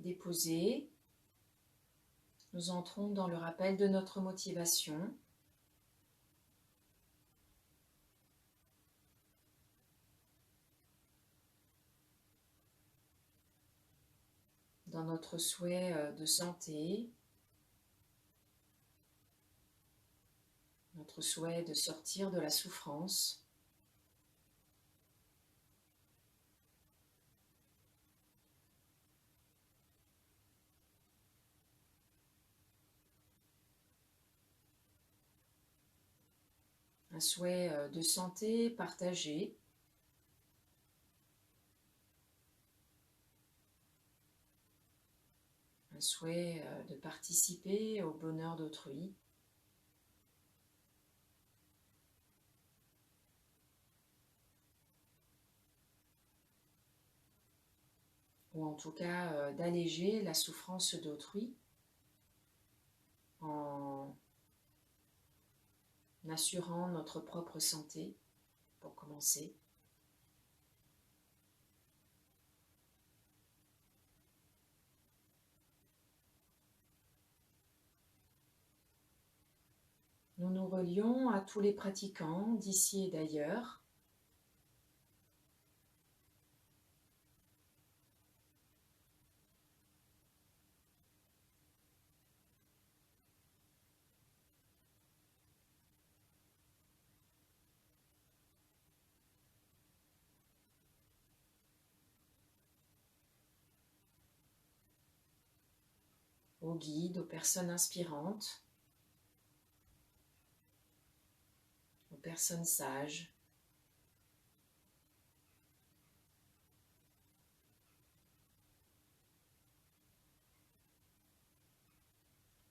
déposée, nous entrons dans le rappel de notre motivation. Dans notre souhait de santé, notre souhait de sortir de la souffrance. Un souhait de santé partagé. Un souhait de participer au bonheur d'autrui. Ou en tout cas d'alléger la souffrance d'autrui en assurant notre propre santé, pour commencer. Nous nous relions à tous les pratiquants d'ici et d'ailleurs. Aux guides, aux personnes inspirantes, aux personnes sages.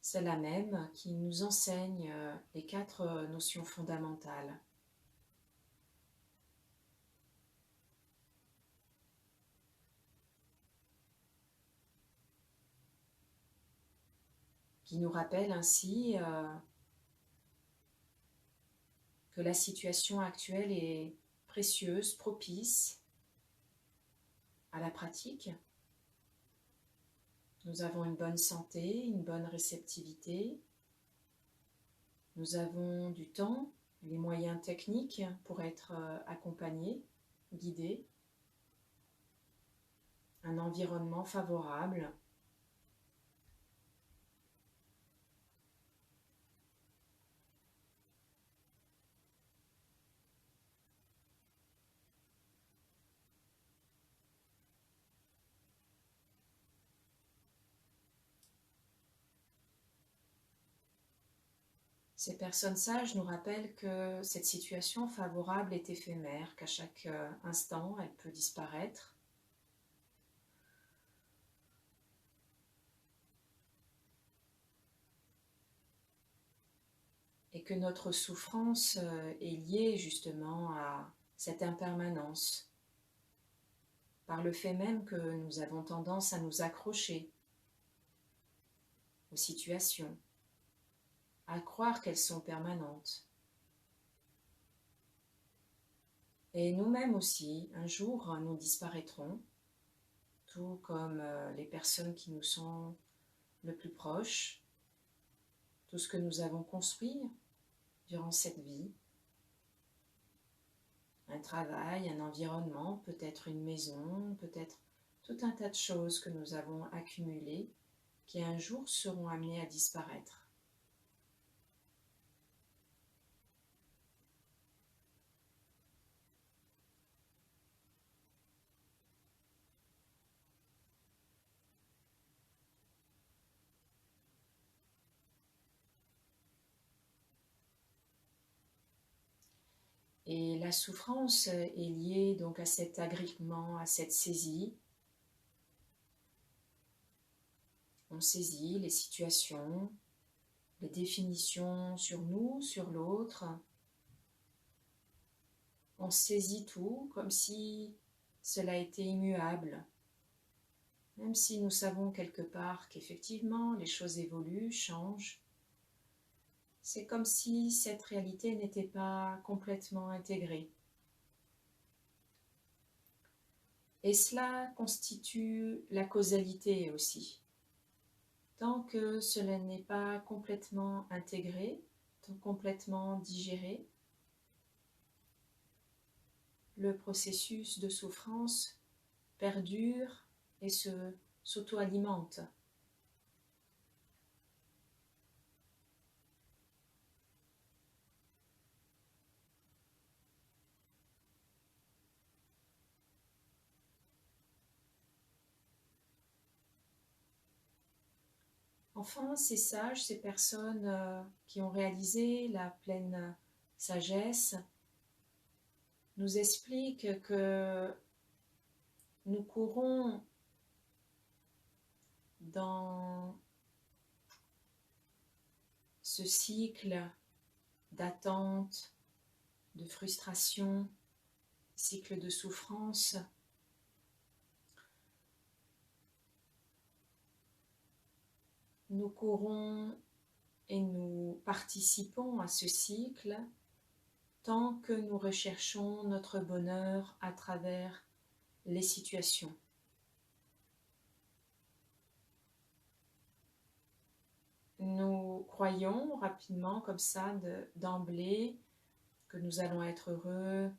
Celle-là même qui nous enseigne les 4 notions fondamentales. Qui nous rappelle ainsi que la situation actuelle est précieuse, propice à la pratique. Nous avons une bonne santé, une bonne réceptivité. Nous avons du temps, les moyens techniques pour être accompagnés, guidés. Un environnement favorable. Ces personnes sages nous rappellent que cette situation favorable est éphémère, qu'à chaque instant, elle peut disparaître. Et que notre souffrance est liée justement à cette impermanence, par le fait même que nous avons tendance à nous accrocher aux situations, à croire qu'elles sont permanentes. Et nous-mêmes aussi, un jour, nous disparaîtrons, tout comme les personnes qui nous sont le plus proches, tout ce que nous avons construit durant cette vie, un travail, un environnement, peut-être une maison, peut-être tout un tas de choses que nous avons accumulées qui un jour seront amenées à disparaître. Et la souffrance est liée donc à cet agrippement, à cette saisie. On saisit les situations, les définitions sur nous, sur l'autre. On saisit tout comme si cela était immuable. Même si nous savons quelque part qu'effectivement les choses évoluent, changent, c'est comme si cette réalité n'était pas complètement intégrée. Et cela constitue la causalité aussi. Tant que cela n'est pas complètement intégré, complètement digéré, le processus de souffrance perdure et s'auto-alimente. Enfin, ces sages, ces personnes qui ont réalisé la pleine sagesse, nous expliquent que nous courons dans ce cycle d'attente, de frustration, cycle de souffrance. Nous courons et nous participons à ce cycle tant que nous recherchons notre bonheur à travers les situations. Nous croyons rapidement comme ça d'emblée que nous allons être heureux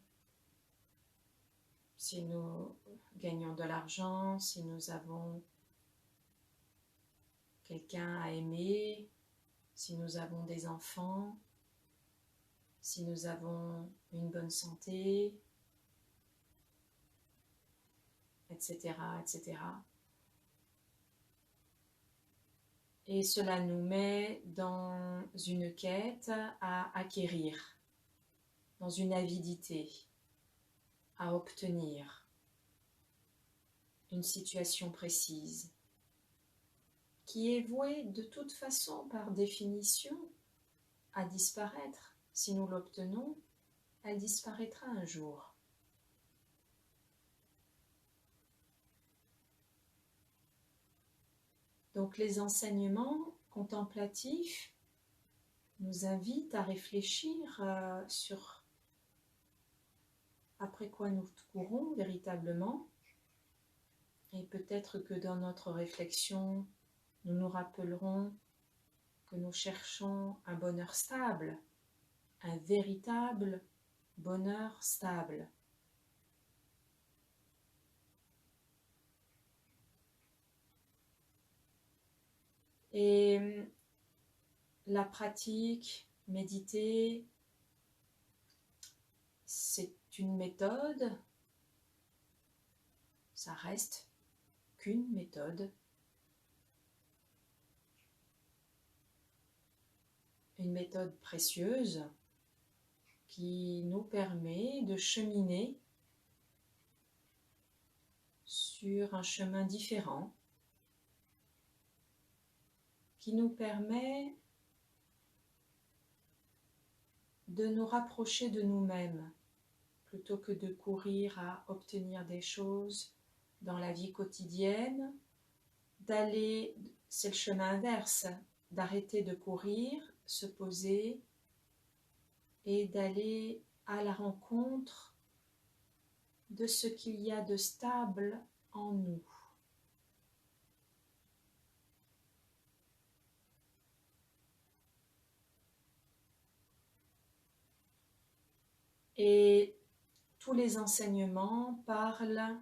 si nous gagnons de l'argent, si nous avons quelqu'un à aimer, si nous avons des enfants, si nous avons une bonne santé, etc., etc. Et cela nous met dans une quête à acquérir, dans une avidité, à obtenir une situation précise, qui est vouée de toute façon, par définition, à disparaître. Si nous l'obtenons, elle disparaîtra un jour. Donc les enseignements contemplatifs nous invitent à réfléchir sur après quoi nous courons véritablement. Et peut-être que dans notre réflexion, nous nous rappellerons que nous cherchons un bonheur stable, un véritable bonheur stable. Et la pratique, méditer, c'est une méthode, ça reste qu'une méthode, une méthode précieuse qui nous permet de cheminer sur un chemin différent, qui nous permet de nous rapprocher de nous-mêmes, plutôt que de courir à obtenir des choses dans la vie quotidienne, d'aller, c'est le chemin inverse, d'arrêter de courir, se poser et d'aller à la rencontre de ce qu'il y a de stable en nous. Et tous les enseignements parlent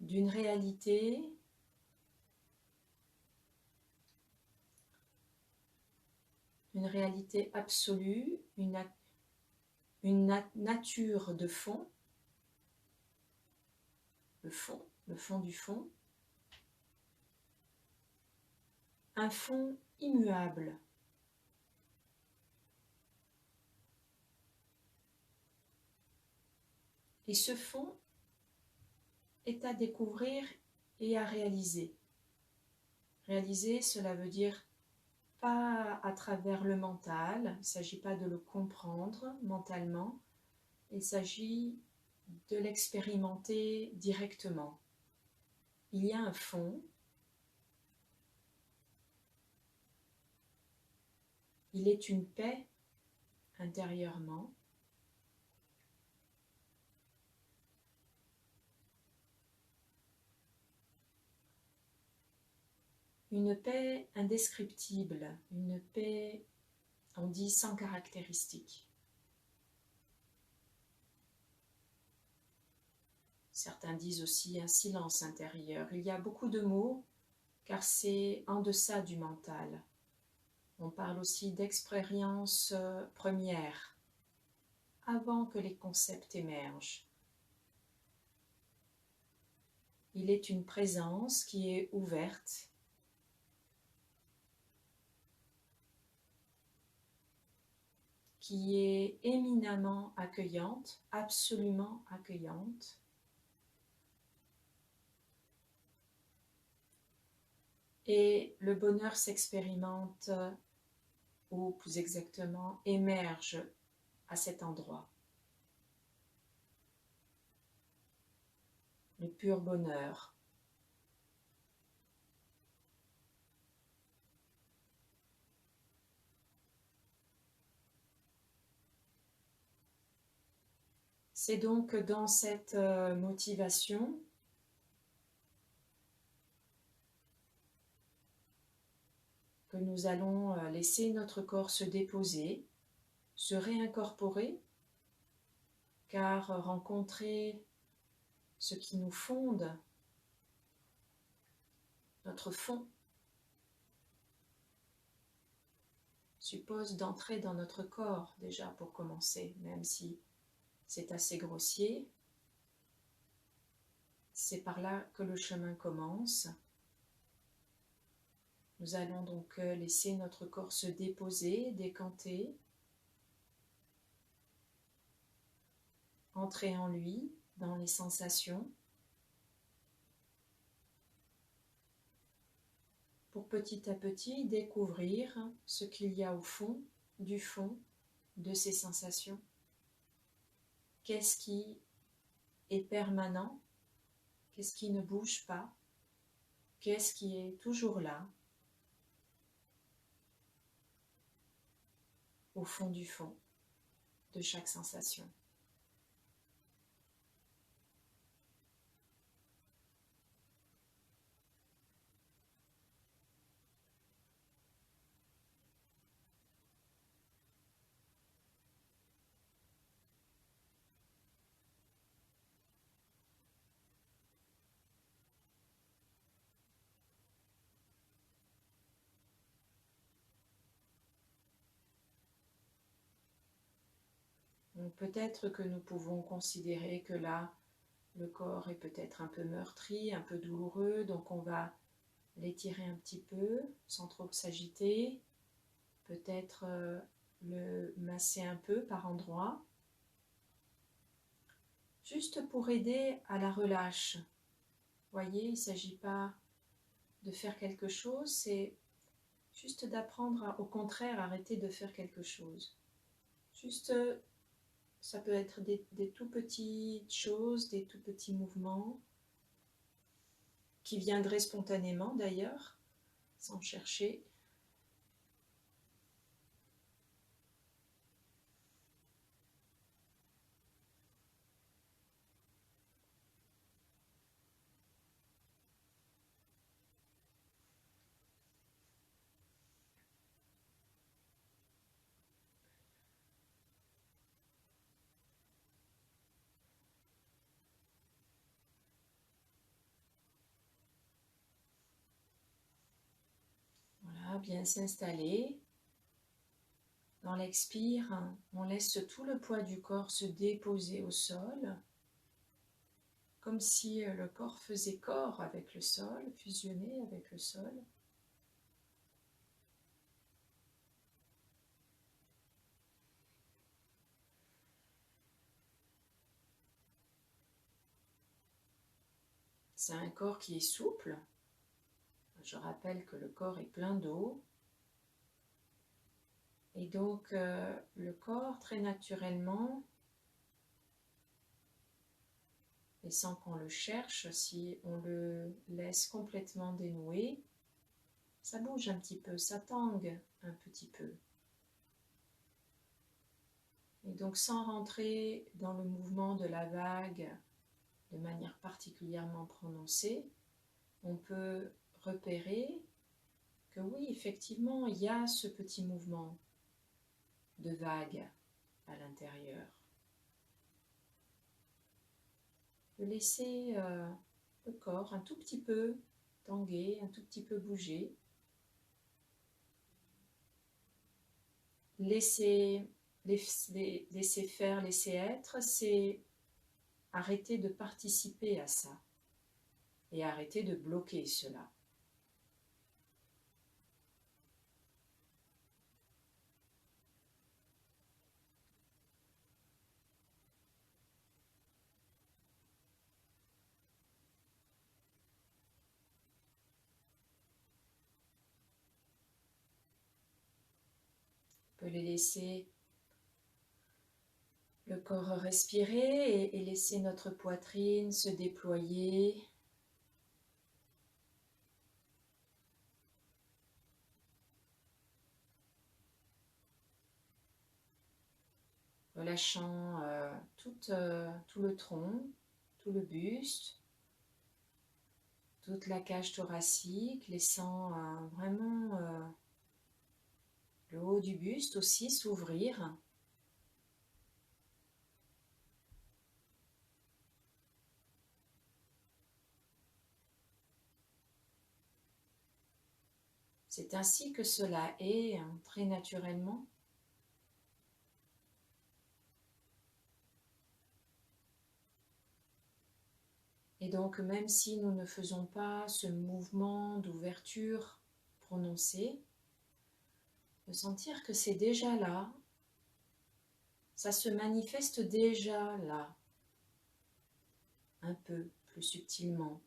d'une réalité absolue, une nature de fond, le fond du fond, un fond immuable. Et ce fond est à découvrir et à réaliser. Réaliser, cela veut dire pas à travers le mental, il ne s'agit pas de le comprendre mentalement, il s'agit de l'expérimenter directement. Il y a un fond, il est une paix intérieurement, une paix indescriptible, une paix, on dit, sans caractéristiques. Certains disent aussi un silence intérieur. Il y a beaucoup de mots, car c'est en deçà du mental. On parle aussi d'expérience première, avant que les concepts émergent. Il est une présence qui est ouverte, qui est éminemment accueillante, absolument accueillante. Et le bonheur s'expérimente, ou plus exactement, émerge à cet endroit. Le pur bonheur. C'est donc dans cette motivation que nous allons laisser notre corps se déposer, se réincorporer, car rencontrer ce qui nous fonde, notre fond, suppose d'entrer dans notre corps déjà pour commencer, même si c'est assez grossier. C'est par là que le chemin commence. Nous allons donc laisser notre corps se déposer, décanter, entrer en lui, dans les sensations, pour petit à petit découvrir ce qu'il y a au fond, du fond de ces sensations. Qu'est-ce qui est permanent? Qu'est-ce qui ne bouge pas? Qu'est-ce qui est toujours là, au fond du fond de chaque sensation? Donc peut-être que nous pouvons considérer que là, le corps est peut-être un peu meurtri, un peu douloureux, donc on va l'étirer un petit peu sans trop s'agiter, peut-être le masser un peu par endroits, juste pour aider à la relâche. Voyez, il ne s'agit pas de faire quelque chose, c'est juste d'apprendre à, au contraire, arrêter de faire quelque chose. Juste, ça peut être des tout petites choses, des tout petits mouvements qui viendraient spontanément d'ailleurs, sans chercher. Voilà, bien s'installer. Dans l'expire, on laisse tout le poids du corps se déposer au sol, comme si le corps faisait corps avec le sol, fusionnait avec le sol. C'est un corps qui est souple. Je rappelle que le corps est plein d'eau. Et donc, le corps, très naturellement, et sans qu'on le cherche, si on le laisse complètement dénoué, ça bouge un petit peu, ça tangue un petit peu. Et donc, sans rentrer dans le mouvement de la vague de manière particulièrement prononcée, on peut repérer que oui, effectivement, il y a ce petit mouvement de vague à l'intérieur. De laisser le corps un tout petit peu tanguer, un tout petit peu bouger. Laisser faire, laisser être, c'est arrêter de participer à ça et arrêter de bloquer cela. On peut les laisser le corps respirer et laisser notre poitrine se déployer. Relâchant tout le tronc, tout le buste, toute la cage thoracique, laissant vraiment le haut du buste aussi s'ouvrir. C'est ainsi que cela est, très naturellement. Et donc, même si nous ne faisons pas ce mouvement d'ouverture prononcé, de sentir que c'est déjà là, ça se manifeste déjà là, un peu plus subtilement.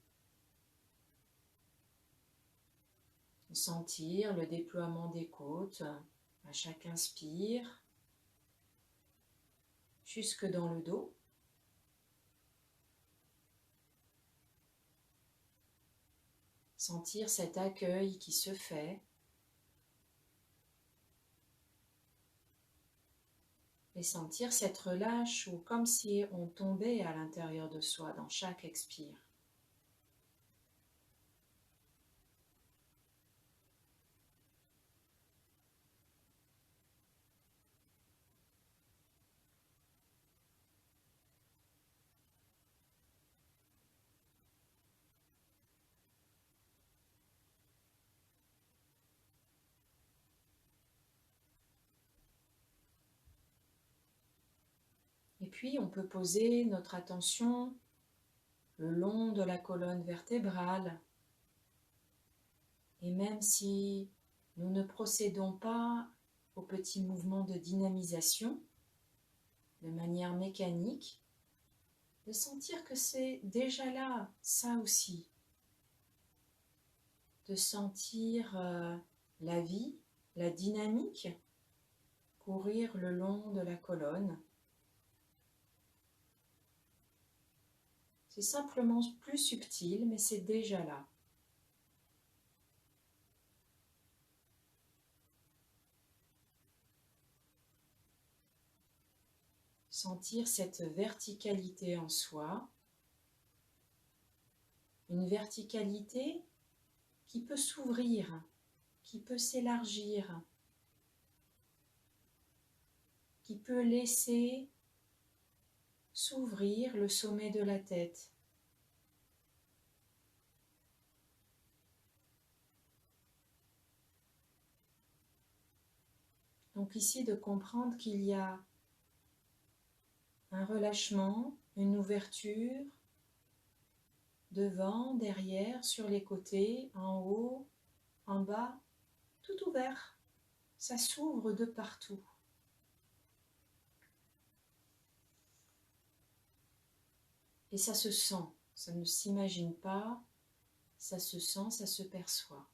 Sentir le déploiement des côtes à chaque inspire, jusque dans le dos. Sentir cet accueil qui se fait. Et sentir cette relâche ou comme si on tombait à l'intérieur de soi dans chaque expire. Et puis on peut poser notre attention le long de la colonne vertébrale. Et même si nous ne procédons pas au petit mouvement de dynamisation de manière mécanique, de sentir que c'est déjà là, ça aussi. De sentir la vie, la dynamique courir le long de la colonne. C'est simplement plus subtil, mais c'est déjà là. Sentir cette verticalité en soi, une verticalité qui peut s'ouvrir, qui peut s'élargir, qui peut laisser s'ouvrir le sommet de la tête. Donc ici de comprendre qu'il y a un relâchement, une ouverture, devant, derrière, sur les côtés, en haut, en bas, tout ouvert. Ça s'ouvre de partout. Et ça se sent, ça ne s'imagine pas, ça se sent, ça se perçoit.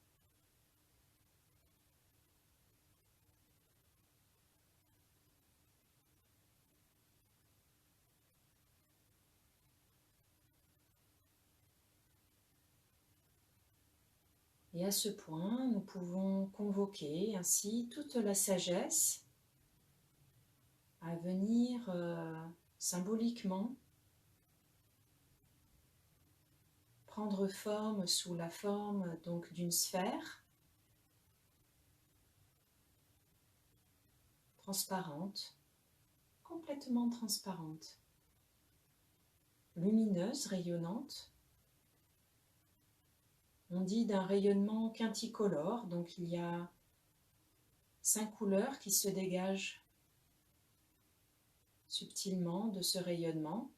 Et à ce point, nous pouvons convoquer ainsi toute la sagesse à venir symboliquement prendre forme sous la forme donc d'une sphère transparente, complètement transparente, lumineuse, rayonnante. On dit d'un rayonnement quinticolore, donc il y a 5 couleurs qui se dégagent subtilement de ce rayonnement.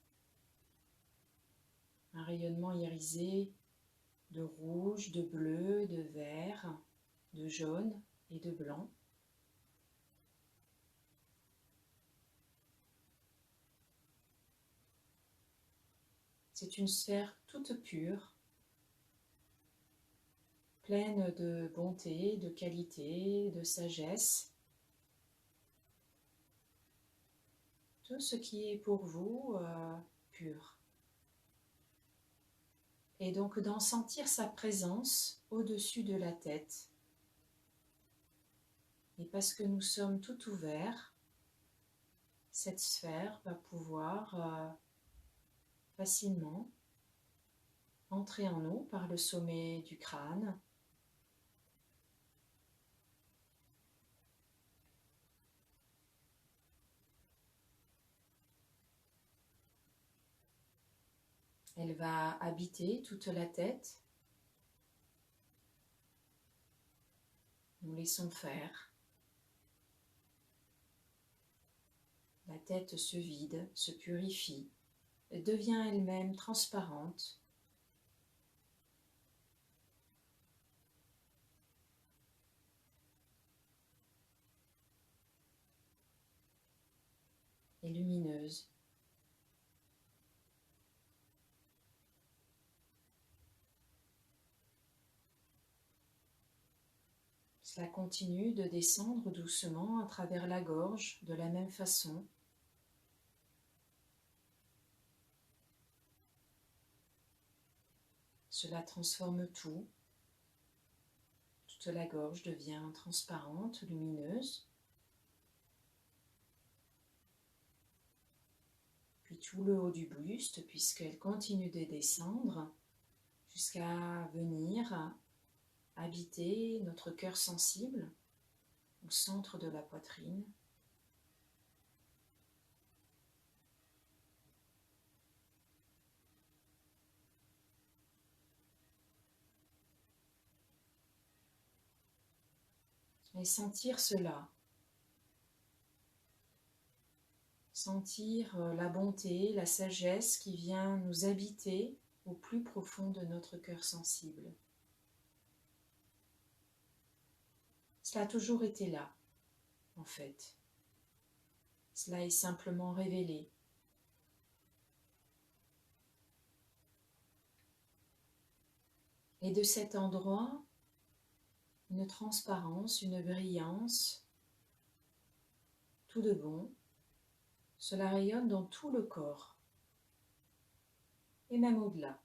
Un rayonnement irisé de rouge, de bleu, de vert, de jaune et de blanc. C'est une sphère toute pure, pleine de bonté, de qualité, de sagesse. Tout ce qui est pour vous pur. Et donc d'en sentir sa présence au-dessus de la tête. Et parce que nous sommes tout ouverts, cette sphère va pouvoir facilement entrer en nous par le sommet du crâne. Elle va habiter toute la tête. Nous laissons faire. La tête se vide, se purifie, et devient elle-même transparente. Et lumineuse. Cela continue de descendre doucement à travers la gorge de la même façon. Cela transforme tout. Toute la gorge devient transparente, lumineuse. Puis tout le haut du buste, puisqu'elle continue de descendre jusqu'à venir habiter notre cœur sensible au centre de la poitrine. Et sentir cela. Sentir la bonté, la sagesse qui vient nous habiter au plus profond de notre cœur sensible. Cela a toujours été là, en fait. Cela est simplement révélé. Et de cet endroit, une transparence, une brillance, tout de bon, cela rayonne dans tout le corps, et même au-delà.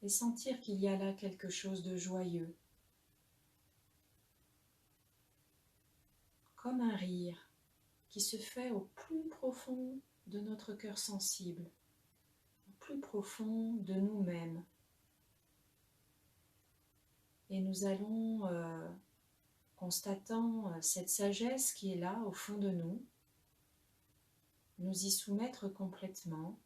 Et sentir qu'il y a là quelque chose de joyeux, comme un rire qui se fait au plus profond de notre cœur sensible, au plus profond de nous-mêmes. Et nous allons, constatant cette sagesse qui est là au fond de nous, nous y soumettre complètement,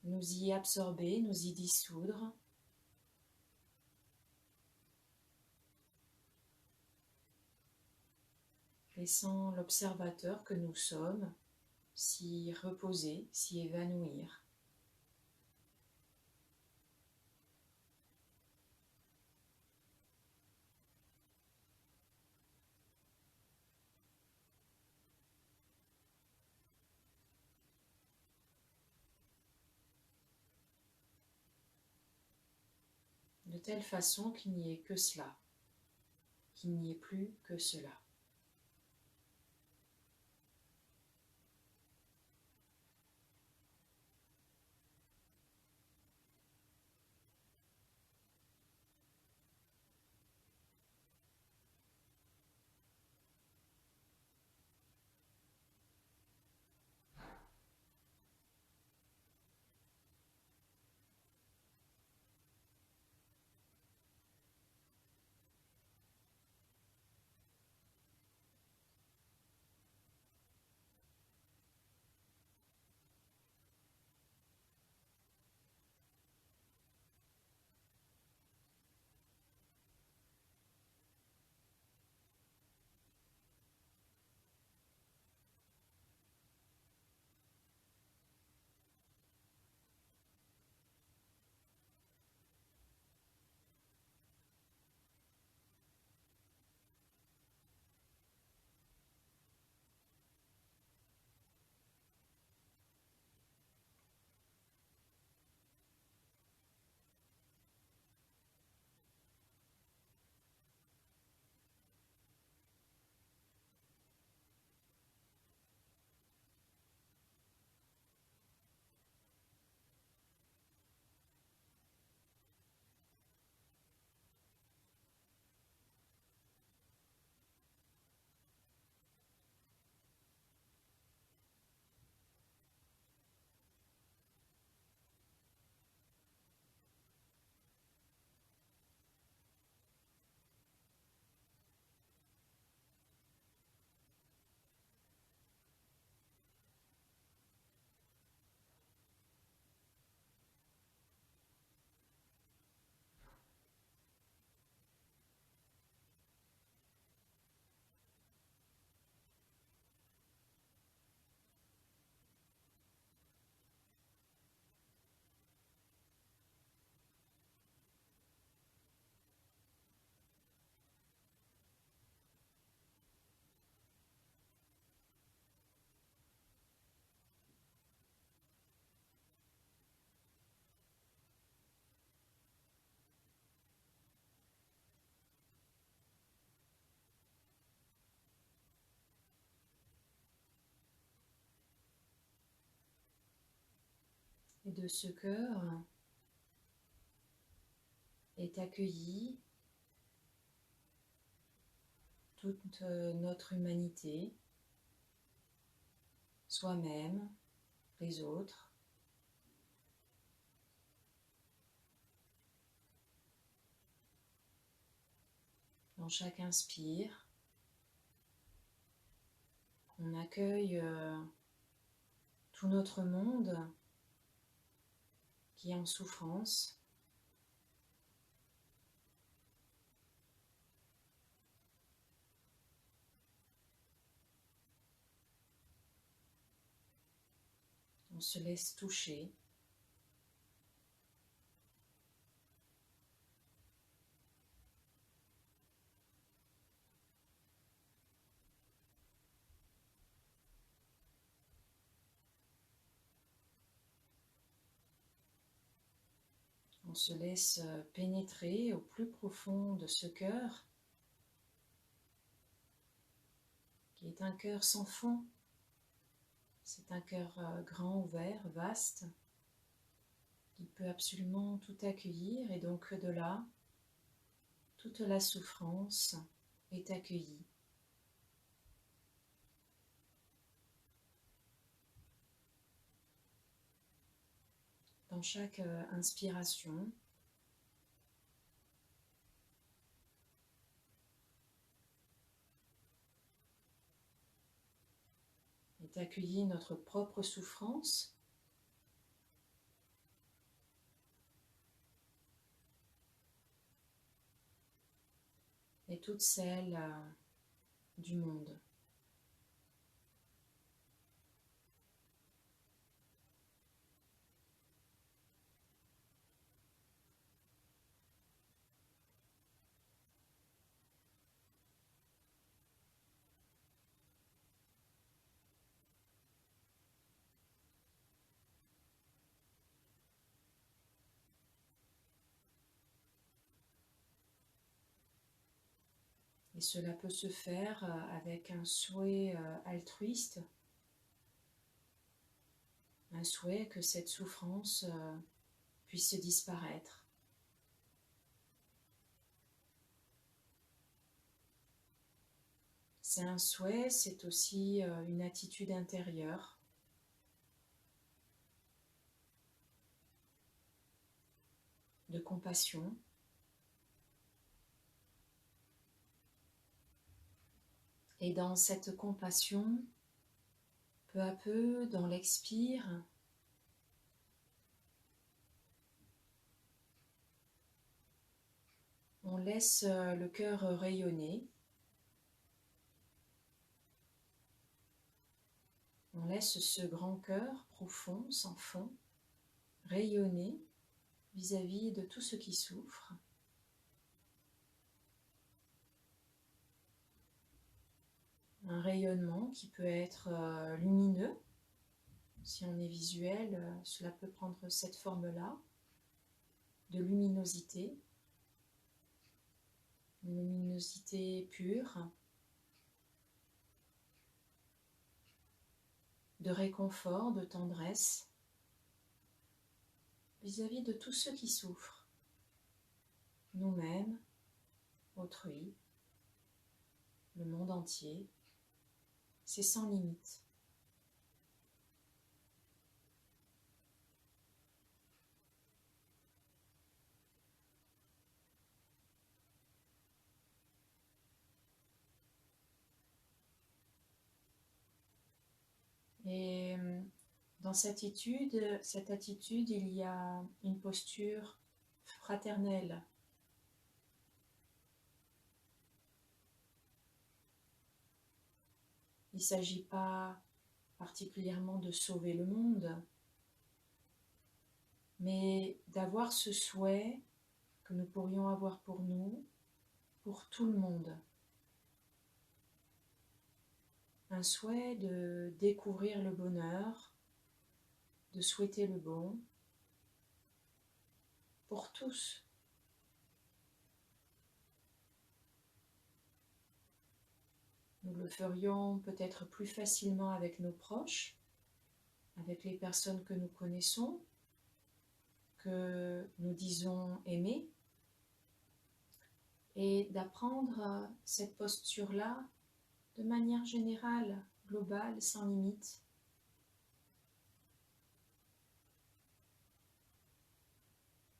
nous y absorber, nous y dissoudre. Laissant l'observateur que nous sommes s'y reposer, s'y évanouir. De telle façon qu'il n'y ait que cela, qu'il n'y ait plus que cela. Et de ce cœur est accueillie toute notre humanité, soi-même, les autres. Dans chaque inspire, on accueille tout notre monde qui est en souffrance. On se laisse toucher. On se laisse pénétrer au plus profond de ce cœur, qui est un cœur sans fond. C'est un cœur grand, ouvert, vaste, qui peut absolument tout accueillir, et donc de là, toute la souffrance est accueillie. Dans chaque inspiration, est accueillie notre propre souffrance, et toute celle du monde. Et cela peut se faire avec un souhait altruiste, un souhait que cette souffrance puisse disparaître. C'est un souhait, c'est aussi une attitude intérieure. De compassion. Et dans cette compassion, peu à peu, dans l'expire, on laisse le cœur rayonner. On laisse ce grand cœur profond, sans fond, rayonner vis-à-vis de tout ce qui souffre. Un rayonnement qui peut être lumineux. Si on est visuel, cela peut prendre cette forme-là, de luminosité, une luminosité pure, de réconfort, de tendresse, vis-à-vis de tous ceux qui souffrent, nous-mêmes, autrui, le monde entier. C'est sans limite. Et dans cette attitude, il y a une posture fraternelle. Il ne s'agit pas particulièrement de sauver le monde, mais d'avoir ce souhait que nous pourrions avoir pour nous, pour tout le monde. Un souhait de découvrir le bonheur, de souhaiter le bon, pour tous. Nous le ferions peut-être plus facilement avec nos proches, avec les personnes que nous connaissons, que nous disons aimer et d'apprendre cette posture-là de manière générale, globale, sans limite.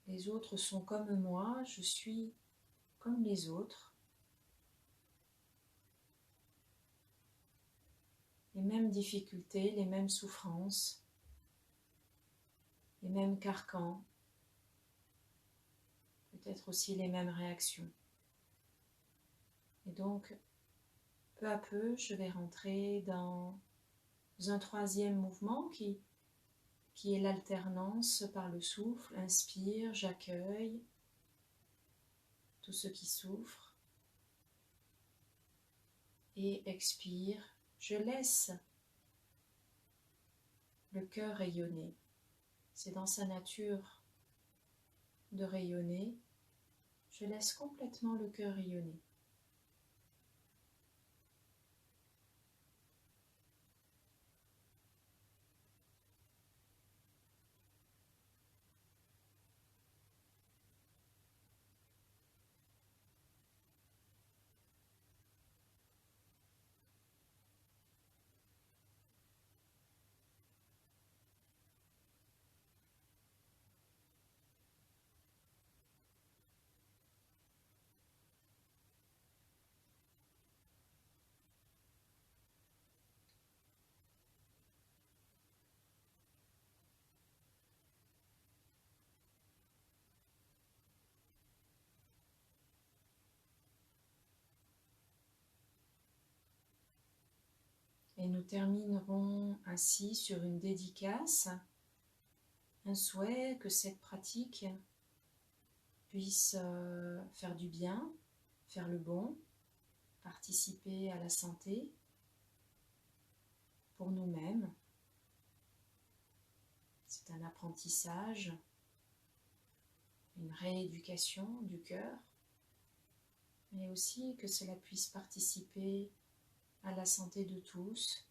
Les autres sont comme moi, je suis comme les autres. Les mêmes difficultés, les mêmes souffrances, les mêmes carcans, peut-être aussi les mêmes réactions. Et donc, peu à peu, je vais rentrer dans un troisième mouvement qui est l'alternance par le souffle. Inspire, j'accueille tout ce qui souffre. Et expire, je laisse le cœur rayonner. C'est dans sa nature de rayonner. Je laisse complètement le cœur rayonner. Et nous terminerons ainsi sur une dédicace, un souhait que cette pratique puisse faire du bien, faire le bon, participer à la santé pour nous-mêmes. C'est un apprentissage, une rééducation du cœur, mais aussi que cela puisse participer à la santé de tous,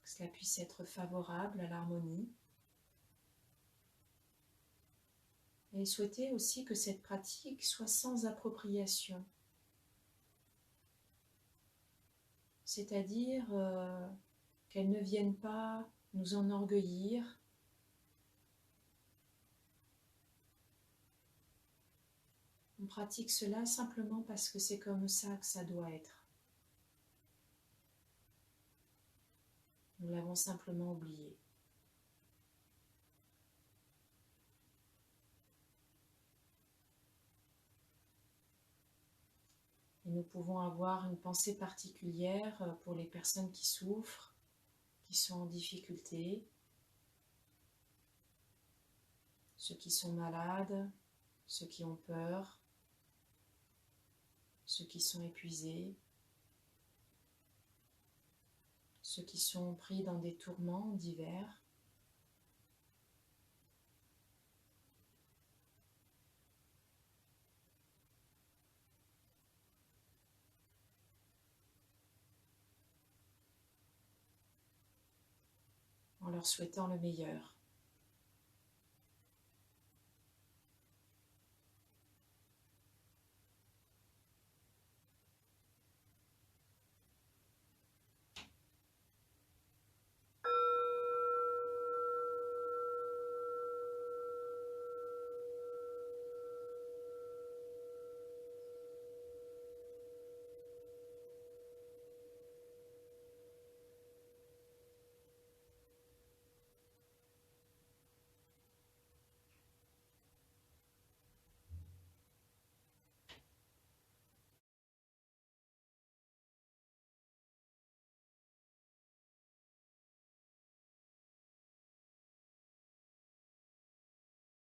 que cela puisse être favorable à l'harmonie. Et souhaiter aussi que cette pratique soit sans appropriation, c'est-à-dire qu'elle ne vienne pas nous enorgueillir, on pratique cela simplement parce que c'est comme ça que ça doit être. Nous l'avons simplement oublié. Et nous pouvons avoir une pensée particulière pour les personnes qui souffrent, qui sont en difficulté, ceux qui sont malades, ceux qui ont peur, ceux qui sont épuisés, ceux qui sont pris dans des tourments divers. En leur souhaitant le meilleur.